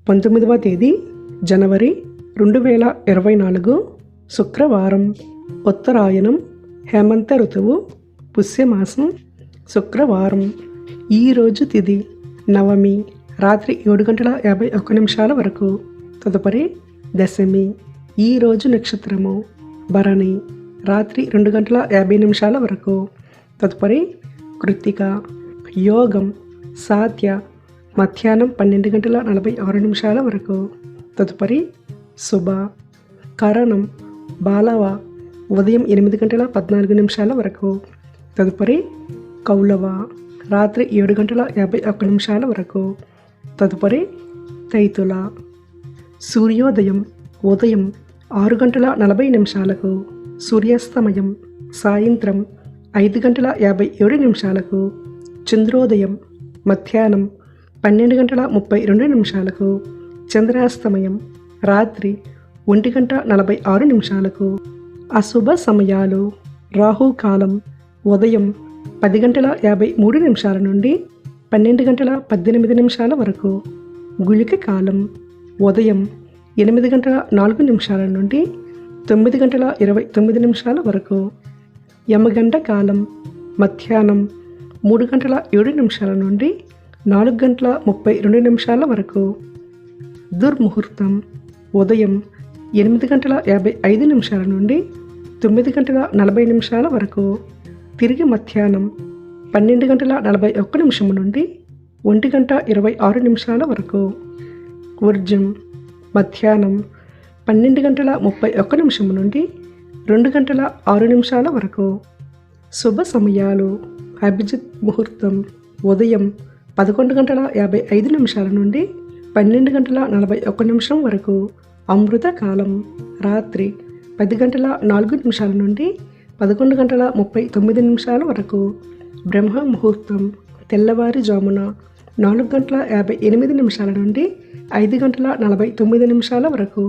19వ తేదీ జనవరి 2024 శుక్రవారం. ఉత్తరాయణం, హేమంత ఋతువు, పుష్యమాసం, శుక్రవారం. ఈరోజు తిథి నవమి, రాత్రి 7:51 వరకు. తదుపరి దశమి. ఈరోజు నక్షత్రము భరణి, రాత్రి 2:50 వరకు. తదుపరి కృత్తిక. యోగం సాధ్య, మధ్యాహ్నం 12:46 వరకు. తదుపరి శుభ. కరణం బాలవ, ఉదయం 8:14 వరకు. తదుపరి కౌలవ, రాత్రి 7:51 వరకు. తదుపరి తైతుల. సూర్యోదయం ఉదయం 6:40 సూర్యాస్తమయం సాయంత్రం 5:57 చంద్రోదయం మధ్యాహ్నం 12:32 చంద్రాస్తమయం రాత్రి 1:46. అశుభ సమయాలు. రాహుకాలం ఉదయం 10:53 నుండి 12:18 వరకు. గుళిక కాలం ఉదయం 8:04 నుండి 9:29 వరకు. యమగంట కాలం మధ్యాహ్నం 3:07 నుండి 4:32 వరకు. దుర్ముహూర్తం ఉదయం 8:55 నుండి 9:40 వరకు. తిరిగి మధ్యాహ్నం 12:41 నుండి 1:26 వరకు. వర్జం మధ్యాహ్నం 12:31 నుండి 2:06 వరకు. శుభ సమయాలు. అభిజిత్ ముహూర్తం ఉదయం 11:55 నుండి 12:41 వరకు. అమృత కాలం రాత్రి 10:04 నుండి 11:39 వరకు. బ్రహ్మ ముహూర్తం తెల్లవారుజామున 4:58 నుండి 5:49 వరకు.